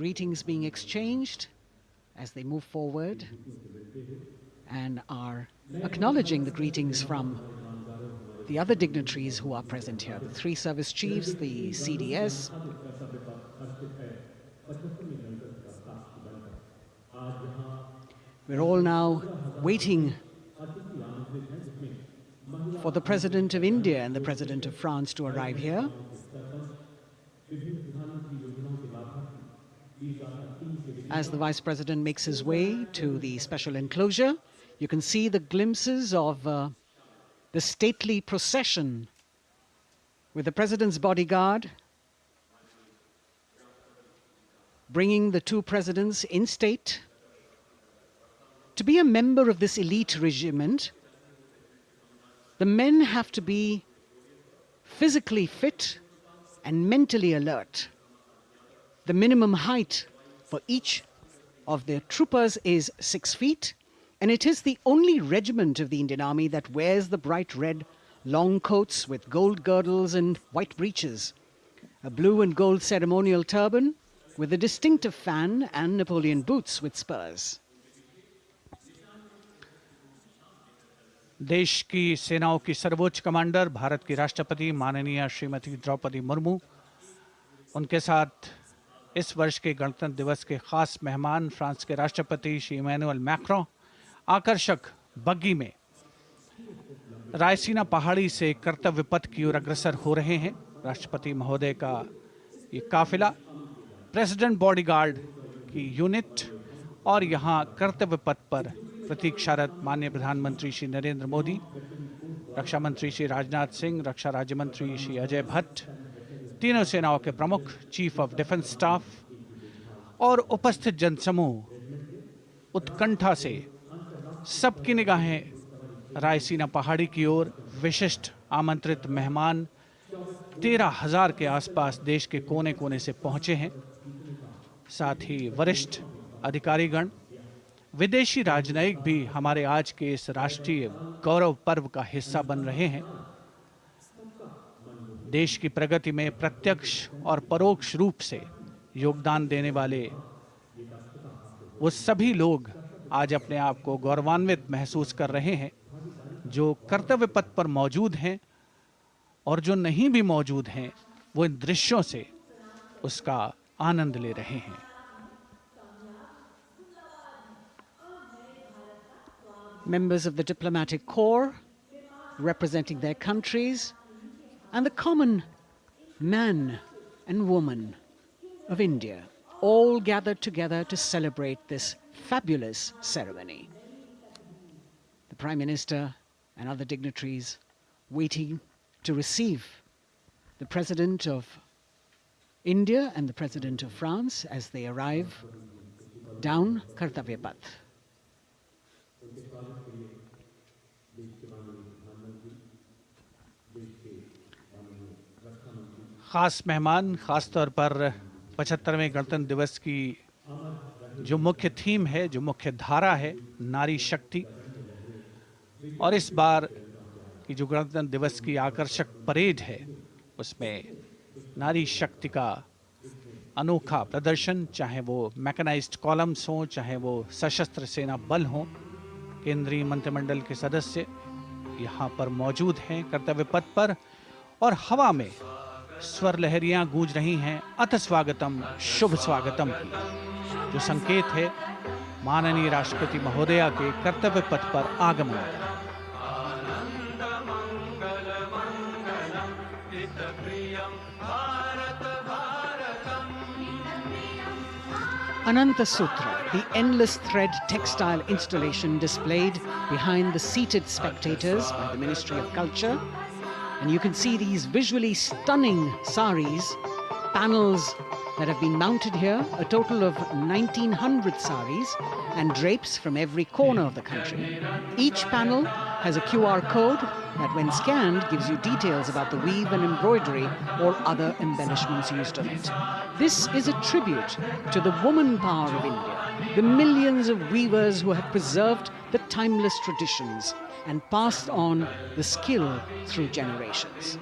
greetings being exchanged as they move forward and are acknowledging the greetings from the other dignitaries who are present here, the 3 service chiefs, the CDS. We're all now waiting for the President of India and the President of France to arrive here. As the Vice President makes his way to the special enclosure, you can see the glimpses of the stately procession with the President's bodyguard bringing the 2 presidents in state. To be a member of this elite regiment, the men have to be physically fit and mentally alert. The minimum height for each of the troopers is 6 feet, and it is the only regiment of the Indian Army that wears the bright red long coats with gold girdles and white breeches, a blue and gold ceremonial turban with a distinctive fan and Napoleon boots with spurs. देश की सेनाओं की सर्वोच्च commander Bharat की राष्ट्रपति माननीय श्रीमती द्रौपदी मुर्मू, उनके साथ इस वर्ष के गणतंत्र दिवस के खास मेहमान फ्रांस के राष्ट्रपति श्री इमैनुअल मैक्रों आकर्षक बग्गी में रायसीना पहाड़ी से कर्तव्य पथ की ओर अग्रसर हो रहे हैं। राष्ट्रपति महोदय का ये काफिला प्रेसिडेंट बॉडीगार्ड की यूनिट और यहाँ कर्तव्य पथ पर प्रतीक्षारत माननीय प्रधानमंत्री श्री नरेंद्र मोदी, रक्षा मंत्री श्री राजनाथ सिंह, रक्षा राज्य मंत्री श्री अजय भट्ट, तीनों सेनाओं के प्रमुख, चीफ ऑफ डिफेंस स्टाफ और उपस्थित जनसमूह उत्कंठा से सबकी निगाहें रायसीना पहाड़ी की ओर। विशिष्ट आमंत्रित मेहमान 13,000 के आसपास देश के कोने कोने से पहुंचे हैं। साथ ही वरिष्ठ अधिकारीगण, विदेशी राजनयिक भी हमारे आज के इस राष्ट्रीय गौरव पर्व का हिस्सा बन रहे हैं। देश की प्रगति में प्रत्यक्ष और परोक्ष रूप से योगदान देने वाले वो सभी लोग आज अपने आप को गौरवान्वित महसूस कर रहे हैं, जो कर्तव्य पथ पर मौजूद हैं और जो नहीं भी मौजूद हैं, वो इन दृश्यों से उसका आनंद ले रहे हैं। Members of the diplomatic corps representing their countries and the common man and woman of India all gathered together to celebrate this fabulous ceremony. The Prime Minister and other dignitaries waiting to receive the President of India and the President of France as they arrive down Kartavya Path. खास मेहमान, खास तौर पर 75वें गणतंत्र दिवस की जो मुख्य थीम है, जो मुख्य धारा है, नारी शक्ति, और इस बार की जो गणतंत्र दिवस की आकर्षक परेड है उसमें नारी शक्ति का अनोखा प्रदर्शन, चाहे वो मैकेनाइज्ड कॉलम्स हों, चाहे वो सशस्त्र सेना बल हों, केंद्रीय मंत्रिमंडल के सदस्य यहाँ पर मौजूद हैं कर्तव्य पथ पर, और हवा में स्वर लहरियां गूंज रही हैं अथ स्वागतम, शुभ स्वागतम की, जो संकेत है माननीय राष्ट्रपति महोदया के कर्तव्य पथ पर आगमन का। Ananta Sutra, the endless thread textile installation displayed behind the seated spectators by the Ministry of Culture. And you can see these visually stunning saris, panels that have been mounted here, a total of 1,900 saris and drapes from every corner of the country. Each panel has a QR code that when scanned gives you details about the weave and embroidery or other embellishments used on it. This is a tribute to the woman power of India, the millions of weavers who have preserved the timeless traditions and passed on the skill through generations.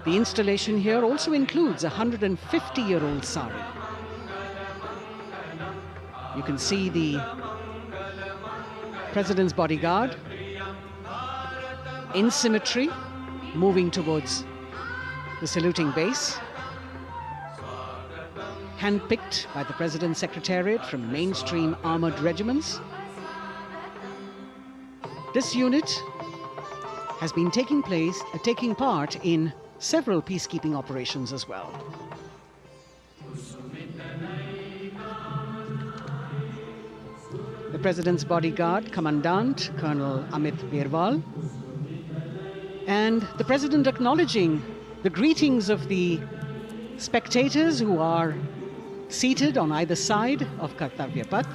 The installation here also includes a 150-year-old sari. You can see the President's bodyguard in symmetry, moving towards the saluting base, handpicked by the President's Secretariat from mainstream armored regiments. This unit has been taking part in several peacekeeping operations as well. The President's bodyguard, Commandant Colonel Amit Birwal, and the President acknowledging the greetings of the spectators who are seated on either side of Kartavya Path.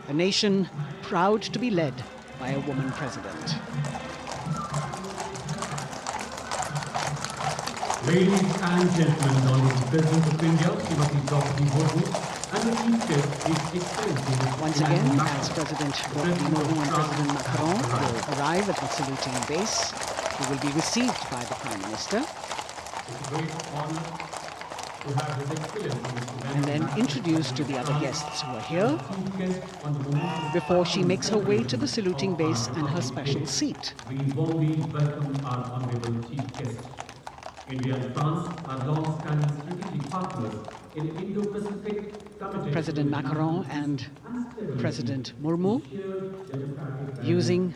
A nation proud to be led by a woman president. Ladies and gentlemen, Honorable President of India, Srimati Draupadi Murmu, and the Chief Guest, His Excellency Once again, as President Draupadi Murmu and President Macron will arrive at the saluting base, who will be received by the Prime Minister. It's a great honor to have His Excellency And then introduced to the other guests who are here before she makes her way to the saluting base and her special seat. We warmly welcome our Honorable Chief Guest. India and France are long-standing strategic partners in Indo-Pacific committed. President Macron and President Murmu using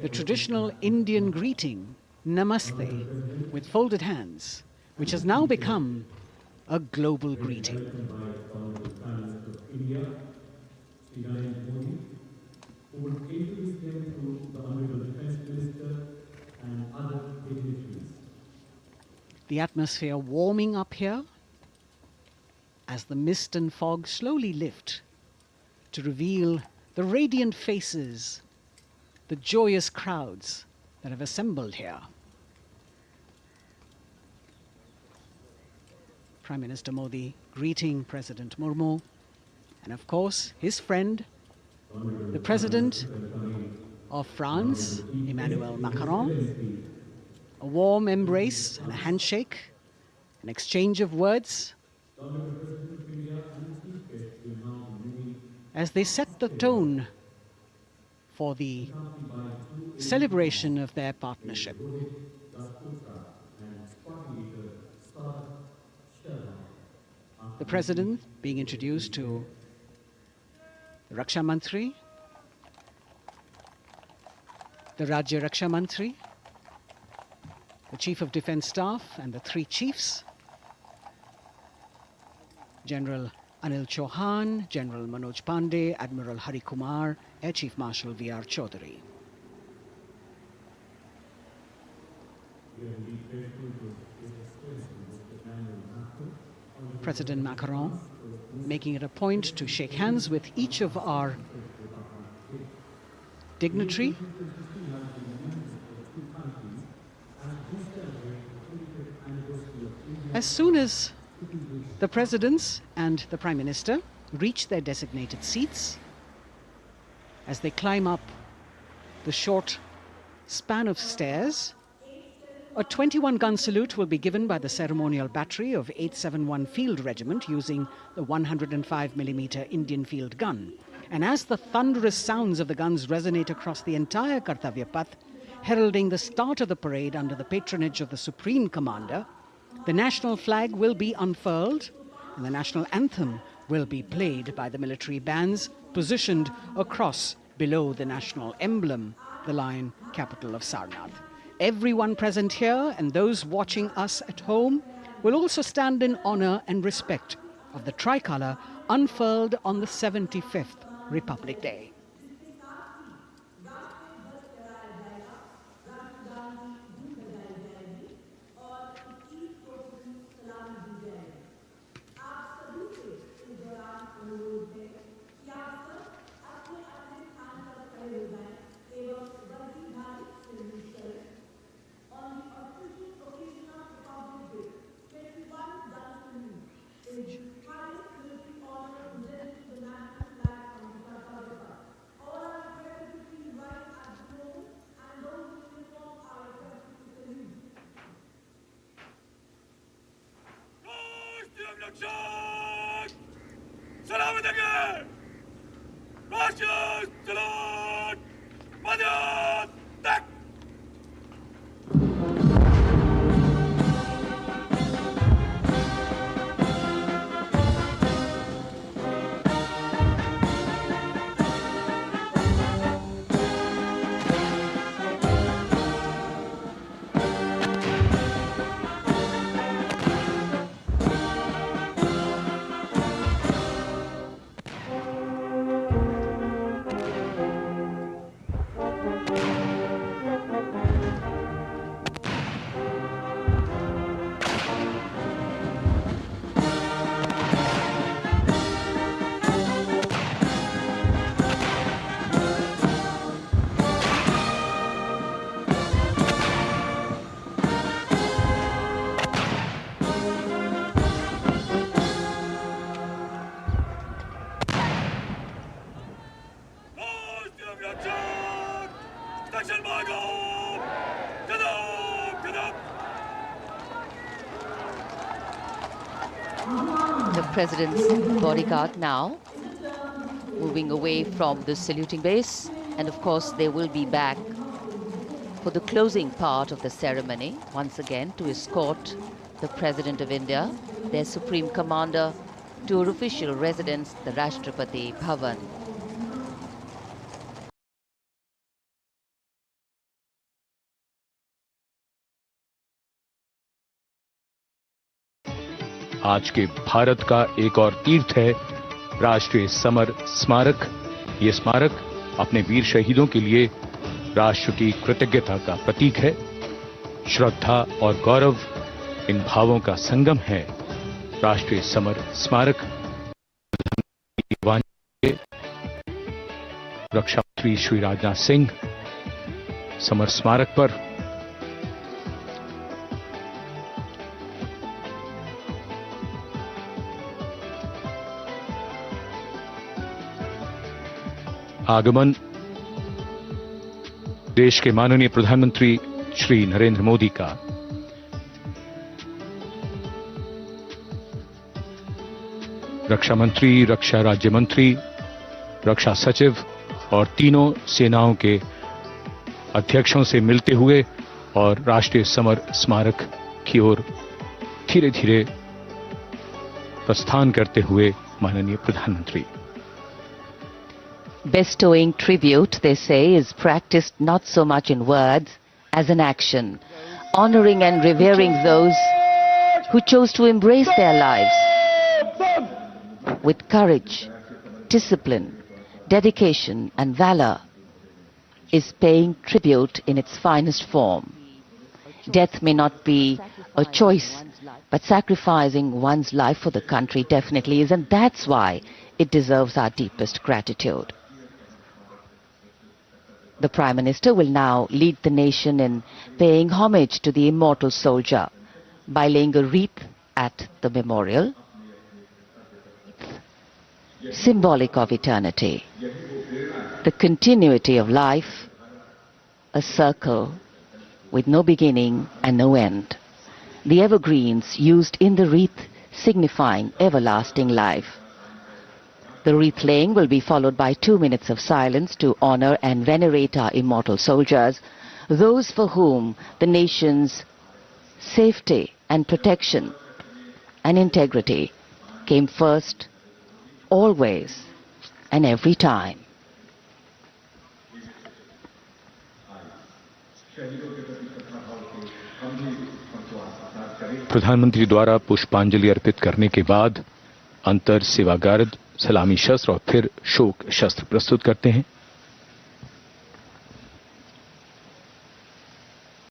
the traditional Indian greeting, Namaste, with folded hands, which has now become a global greeting. The atmosphere warming up here as the mist and fog slowly lift to reveal the radiant faces, the joyous crowds that have assembled here. Prime Minister Modi greeting President Murmu, and of course his friend, the President of France, Emmanuel Macron. A warm embrace and a handshake, an exchange of words as they set the tone for the celebration of their partnership. The President being introduced to the Raksha Mantri, the Rajya Raksha Mantri, the Chief of Defence Staff and the three chiefs, General Anil Chauhan, General Manoj Pandey, Admiral Hari Kumar, Air Chief Marshal V.R. Chaudhary. President Macron making it a point to shake hands with each of our dignitary. As soon as the presidents and the Prime Minister reach their designated seats, as they climb up the short span of stairs, a 21-gun salute will be given by the ceremonial battery of 871 Field Regiment using the 105mm Indian field gun. And as the thunderous sounds of the guns resonate across the entire Kartavya Path, heralding the start of the parade under the patronage of the Supreme Commander, the national flag will be unfurled and the national anthem will be played by the military bands positioned across below the national emblem, the lion capital of Sarnath. Everyone present here and those watching us at home will also stand in honor and respect of the tricolour unfurled on the 75th Republic Day. The president's bodyguard now moving away from the saluting base, and of course they will be back for the closing part of the ceremony once again to escort the President of India, their Supreme Commander, to her official residence, the Rashtrapati Bhavan. आज के भारत का एक और तीर्थ है राष्ट्रीय summer स्मारक। ये स्मारक अपने वीर शहीदों के लिए राष्ट्र की कृतज्ञता का प्रतीक है। श्रद्धा और गौरव इन भावों का संगम है। राष्ट्रीय समर स्मारक रक्षा मंत्री श्री राजनाथ सिंह समर स्मारक पर आगमन देश के माननीय प्रधानमंत्री श्री नरेंद्र मोदी का। रक्षा मंत्री, रक्षा राज्य मंत्री, रक्षा सचिव और तीनों सेनाओं के अध्यक्षों से मिलते हुए और राष्ट्रीय समर स्मारक की ओर धीरे धीरे प्रस्थान करते हुए माननीय प्रधानमंत्री। Bestowing tribute, they say, is practiced not so much in words as in action, honoring and revering those who chose to embrace their lives with courage, discipline, dedication and valor, is paying tribute in its finest form. Death may not be a choice, but sacrificing one's life for the country definitely is, and that's why it deserves our deepest gratitude. The Prime Minister will now lead the nation in paying homage to the immortal soldier by laying a wreath at the memorial, symbolic of eternity, the continuity of life, a circle with no beginning and no end. The evergreens used in the wreath signifying everlasting life. The wreath laying will be followed by 2 minutes of silence to honor and venerate our immortal soldiers, those for whom the nation's safety and protection and integrity came first, always and every time. प्रधानमंत्री द्वारा पुष्पांजलि अर्पित करने के बाद अंतर सेवा guard सलामी शस्त्र और फिर शोक शस्त्र प्रस्तुत करते हैं।